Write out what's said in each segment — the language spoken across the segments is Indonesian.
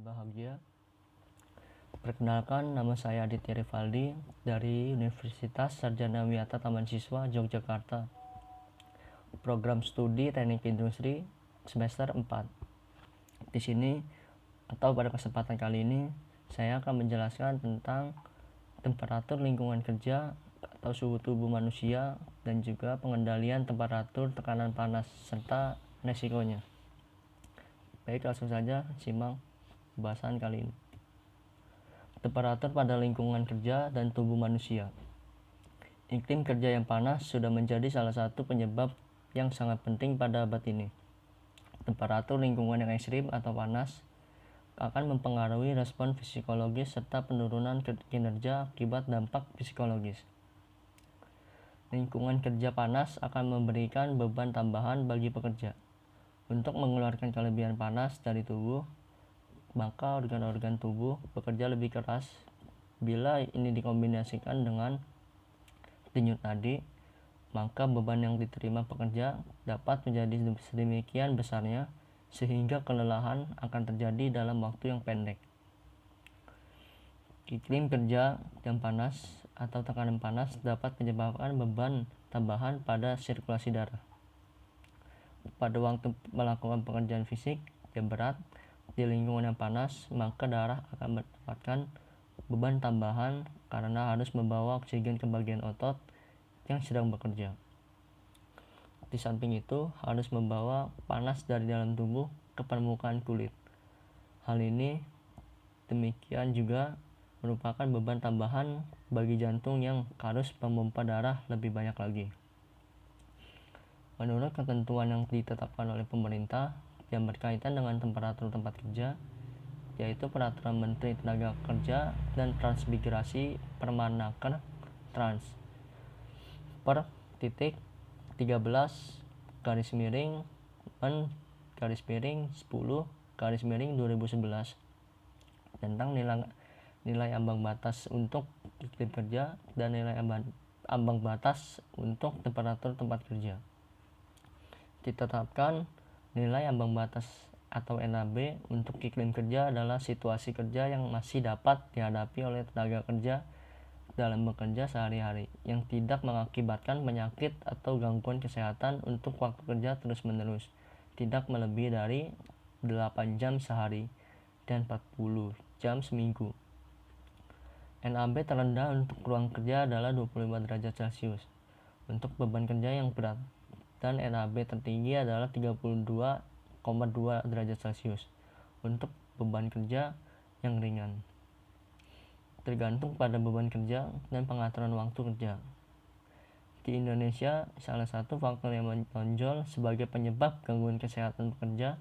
bahagia. Perkenalkan, nama saya Aditya Rivaldi dari Universitas Sarjana Wiyata Taman Siswa, Yogyakarta. Program studi Teknik Industri semester 4. Di sini atau pada kesempatan kali ini saya akan menjelaskan tentang temperatur lingkungan kerja atau suhu tubuh manusia dan juga pengendalian temperatur tekanan panas serta resikonya. Baik, langsung saja simak pembahasan kali ini. Temperatur pada lingkungan kerja dan tubuh manusia. Iklim kerja yang panas sudah menjadi salah satu penyebab yang sangat penting pada abad ini. Temperatur lingkungan yang ekstrim atau panas akan mempengaruhi respon psikologis serta penurunan kinerja akibat dampak psikologis. Lingkungan kerja panas akan memberikan beban tambahan bagi pekerja. Untuk mengeluarkan kelebihan panas dari tubuh, maka organ-organ tubuh bekerja lebih keras. Bila ini dikombinasikan dengan denyut nadi, maka beban yang diterima pekerja dapat menjadi sedemikian besarnya sehingga kelelahan akan terjadi dalam waktu yang pendek. Iklim kerja yang panas atau tekanan panas dapat menyebabkan beban tambahan pada sirkulasi darah. Pada waktu melakukan pekerjaan fisik yang berat di lingkungan yang panas, maka darah akan mendapatkan beban tambahan karena harus membawa oksigen ke bagian otot yang sedang bekerja. Di samping itu, harus membawa panas dari dalam tubuh ke permukaan kulit. Hal ini demikian juga merupakan beban tambahan bagi jantung yang harus memompa darah lebih banyak lagi. Menurut ketentuan yang ditetapkan oleh pemerintah yang berkaitan dengan temperatur tempat kerja, yaitu Peraturan Menteri Tenaga Kerja dan Transmigrasi Permenaker Trans per titik 13 garis miring men garis miring 10 garis miring 2011 tentang nilai ambang batas untuk iklim kerja dan nilai ambang batas untuk temperatur tempat kerja. Ditetapkan nilai ambang batas atau NAB untuk iklim kerja adalah situasi kerja yang masih dapat dihadapi oleh tenaga kerja dalam bekerja sehari-hari yang tidak mengakibatkan penyakit atau gangguan kesehatan untuk waktu kerja terus-menerus tidak melebihi dari 8 jam sehari dan 40 jam seminggu. NAB terendah untuk ruang kerja adalah 25 derajat Celcius untuk beban kerja yang berat, dan NAB tertinggi adalah 32,2 derajat Celcius untuk beban kerja yang ringan. Tergantung pada beban kerja dan pengaturan waktu kerja. Di Indonesia, salah satu faktor yang menonjol sebagai penyebab gangguan kesehatan pekerja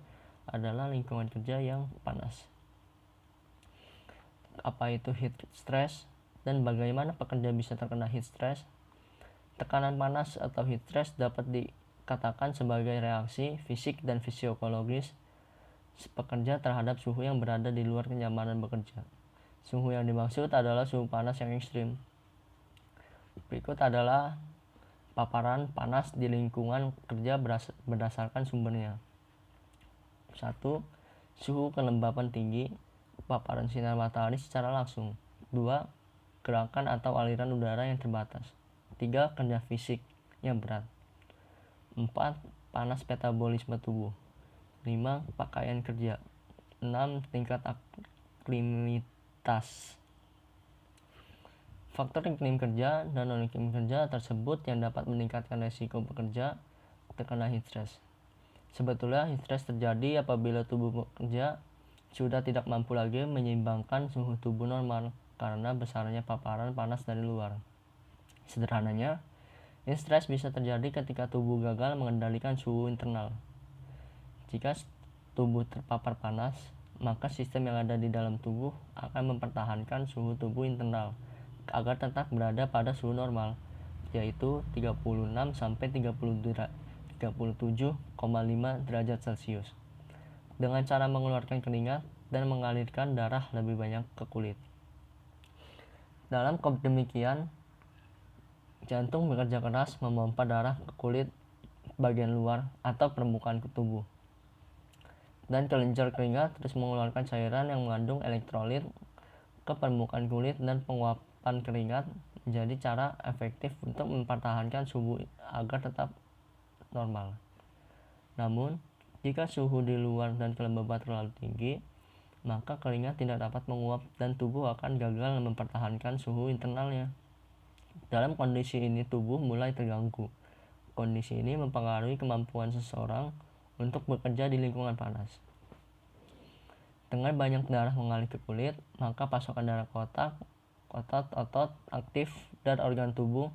adalah lingkungan kerja yang panas. Apa itu heat stress dan bagaimana pekerja bisa terkena heat stress? Tekanan panas atau heat stress dapat dikatakan sebagai reaksi fisik dan fisiologis pekerja terhadap suhu yang berada di luar kenyamanan bekerja. Suhu yang dimaksud adalah suhu panas yang ekstrim. Berikut adalah paparan panas di lingkungan kerja berdasarkan sumbernya. 1. Suhu kelembapan tinggi, paparan sinar matahari secara langsung. 2. Gerakan atau aliran udara yang terbatas. 3. Kerja fisik yang berat. 4. Panas metabolisme tubuh. 5. Pakaian kerja. 6. Tingkat aklimitas. Faktor iklim kerja dan non-iklim kerja tersebut yang dapat meningkatkan resiko bekerja terkena heat stress. Sebetulnya heat stress terjadi apabila tubuh bekerja sudah tidak mampu lagi menyeimbangkan suhu tubuh normal karena besarnya paparan panas dari luar. Sederhananya, heat stress bisa terjadi ketika tubuh gagal mengendalikan suhu internal. Jika tubuh terpapar panas, maka sistem yang ada di dalam tubuh akan mempertahankan suhu tubuh internal agar tetap berada pada suhu normal, yaitu 36 sampai 37,5 derajat Celcius, dengan cara mengeluarkan keringat dan mengalirkan darah lebih banyak ke kulit. Dalam demikian, jantung bekerja keras memompa darah ke kulit bagian luar atau permukaan tubuh. dan kelenjar keringat terus mengeluarkan cairan yang mengandung elektrolit ke permukaan kulit, dan penguapan keringat menjadi cara efektif untuk mempertahankan suhu agar tetap normal. Namun, jika suhu di luar dan kelembaban terlalu tinggi, maka keringat tidak dapat menguap dan tubuh akan gagal mempertahankan suhu internalnya. Dalam kondisi ini tubuh mulai terganggu. Kondisi ini mempengaruhi kemampuan seseorang untuk bekerja di lingkungan panas. Dengan banyak darah mengalir ke kulit, maka pasokan darah ke otak, otot aktif, dan organ tubuh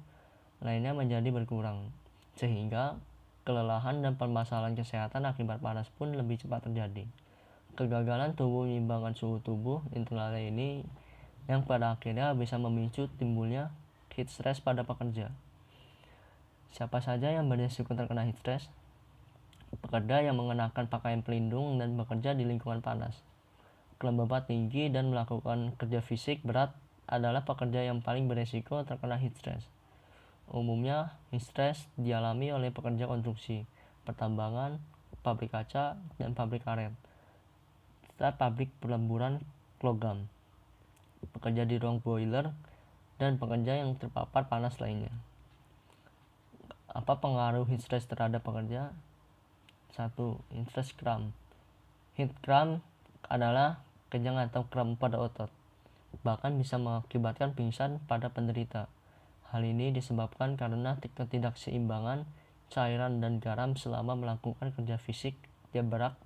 lainnya menjadi berkurang, sehingga kelelahan dan permasalahan kesehatan akibat panas pun lebih cepat terjadi. Kegagalan tubuh menyeimbangkan suhu tubuh internal ini yang pada akhirnya bisa memicu timbulnya heat stress pada pekerja. Siapa saja yang berisiko terkena heat stress? Pekerja yang mengenakan pakaian pelindung dan bekerja di lingkungan panas, kelembaban tinggi, dan melakukan kerja fisik berat adalah pekerja yang paling berisiko terkena heat stress. Umumnya, heat stress dialami oleh pekerja konstruksi, pertambangan, pabrik kaca, dan pabrik karet, serta pabrik pelemburan logam, pekerja di ruang boiler, dan pekerja yang terpapar panas lainnya. Apa pengaruh heat stress terhadap pekerja? 1. Heat stress cramp. Heat cramp adalah kejang atau kram pada otot, bahkan bisa mengakibatkan pingsan pada penderita. Hal ini disebabkan karena ketidakseimbangan cairan dan garam selama melakukan kerja fisik yang berat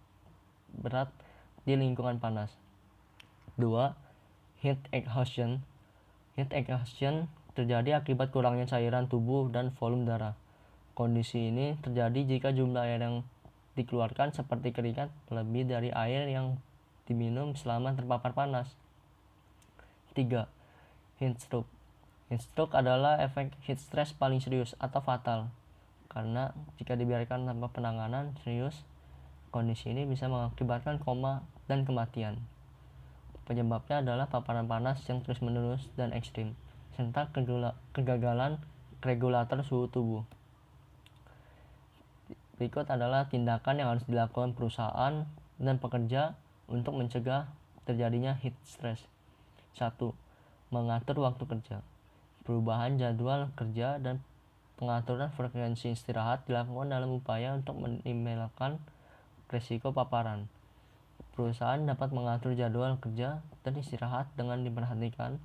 di lingkungan panas. 2. Heat exhaustion. Heat exhaustion terjadi akibat kurangnya cairan tubuh dan volume darah. Kondisi ini terjadi jika jumlah air yang dikeluarkan seperti keringat lebih dari air yang diminum selama terpapar panas. 3. Heat stroke. Heat stroke adalah efek heat stress paling serius atau fatal, karena jika dibiarkan tanpa penanganan serius, kondisi ini bisa mengakibatkan koma dan kematian. Penyebabnya adalah paparan panas yang terus-menerus dan ekstrim, serta kegagalan regulator suhu tubuh. Berikut adalah tindakan yang harus dilakukan perusahaan dan pekerja untuk mencegah terjadinya heat stress. 1. Mengatur waktu kerja. Perubahan jadwal kerja dan pengaturan frekuensi istirahat dilakukan dalam upaya untuk meminimalkan risiko paparan. Perusahaan dapat mengatur jadwal kerja dan istirahat dengan diperhatikan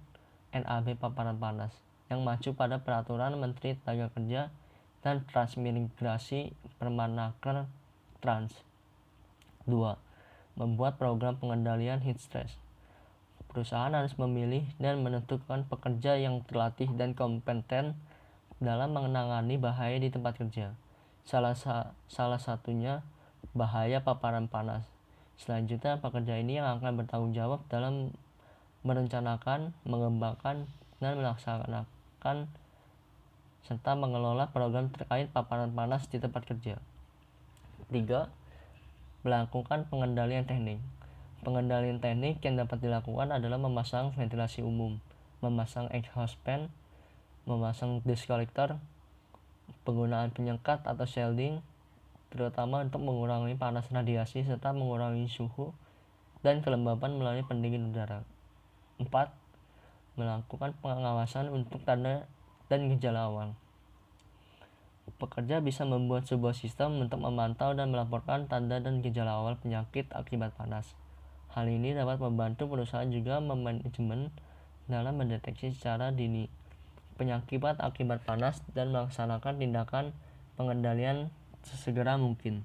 NAB paparan panas yang mengacu pada peraturan Menteri Tenaga Kerja dan Transmigrasi Permenaker Trans. 2. Membuat program pengendalian heat stress. Perusahaan harus memilih dan menentukan pekerja yang terlatih dan kompeten dalam menangani bahaya di tempat kerja. Salah satunya bahaya paparan panas. Selanjutnya, pekerja ini yang akan bertanggung jawab dalam merencanakan, mengembangkan, dan melaksanakan serta mengelola program terkait paparan panas di tempat kerja. 3. Melakukan pengendalian teknik. Pengendalian teknik yang dapat dilakukan adalah memasang ventilasi umum, memasang exhaust fan, memasang dust collector, penggunaan penyekat atau shielding, terutama untuk mengurangi panas radiasi serta mengurangi suhu dan kelembaban melalui pendingin udara. 4. Melakukan pengawasan untuk tanda dan gejala awal. Pekerja bisa membuat sebuah sistem untuk memantau dan melaporkan tanda dan gejala awal penyakit akibat panas. Hal ini dapat membantu perusahaan juga memanajemen dalam mendeteksi secara dini penyakit akibat panas dan melaksanakan tindakan pengendalian sesegera mungkin.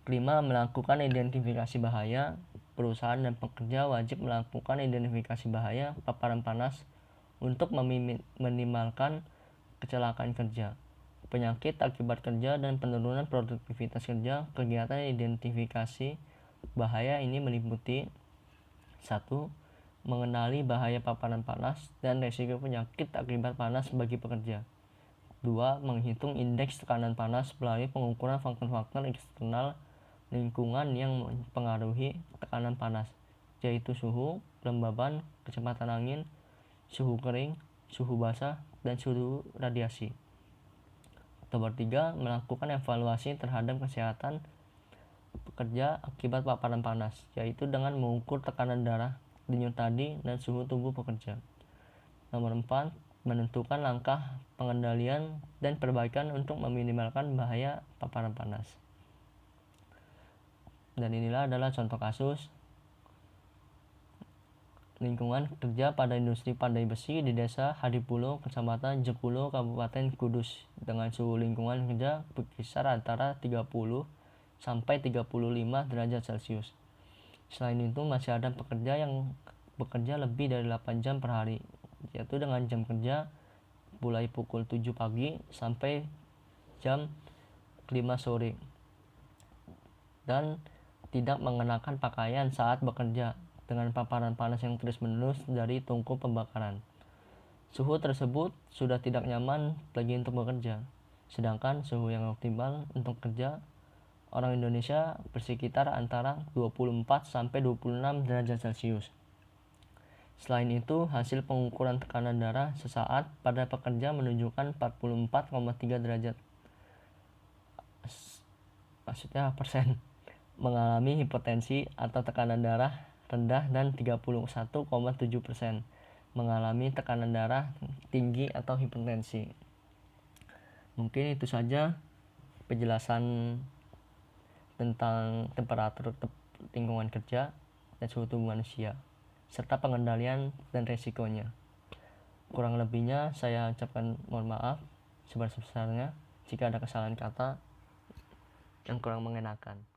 5. Melakukan identifikasi bahaya. Perusahaan dan pekerja wajib melakukan identifikasi bahaya paparan panas untuk meminimalkan kecelakaan kerja, penyakit akibat kerja, dan penurunan produktivitas kerja. Kegiatan identifikasi bahaya ini meliputi 1. Mengenali bahaya paparan panas dan risiko penyakit akibat panas bagi pekerja. 2. Menghitung indeks tekanan panas melalui pengukuran faktor-faktor eksternal lingkungan yang mempengaruhi tekanan panas, yaitu suhu, kelembaban, kecepatan angin, suhu kering, suhu basah, dan suhu radiasi. Nomor 3. Melakukan evaluasi terhadap kesehatan pekerja akibat paparan panas, yaitu dengan mengukur tekanan darah, denyut nadi, dan suhu tubuh pekerja. Nomor 4, menentukan langkah pengendalian dan perbaikan untuk meminimalkan bahaya paparan panas. Dan inilah adalah contoh kasus lingkungan kerja pada industri pandai besi di desa Hadipulo, Kecamatan Jekulo, Kabupaten Kudus, dengan suhu lingkungan kerja berkisar antara 30 sampai 35 derajat Celcius. Selain itu masih ada pekerja yang bekerja lebih dari 8 jam per hari, yaitu dengan jam kerja mulai pukul 7 pagi sampai jam 5 sore dan tidak mengenakan pakaian saat bekerja dengan paparan panas yang terus-menerus dari tungku pembakaran. Suhu tersebut sudah tidak nyaman lagi untuk bekerja, sedangkan suhu yang optimal untuk kerja orang Indonesia bersekitar antara 24 sampai 26 derajat Celcius. Selain itu, hasil pengukuran tekanan darah sesaat pada pekerja menunjukkan 44,3 derajat persen mengalami hipertensi atau tekanan darah rendah dan 31,7% mengalami tekanan darah tinggi atau hipertensi. Mungkin itu saja penjelasan tentang temperatur lingkungan kerja dan suhu tubuh manusia serta pengendalian dan resikonya. Kurang lebihnya saya ucapkan mohon maaf sebesar-besarnya jika ada kesalahan kata yang kurang mengenakan.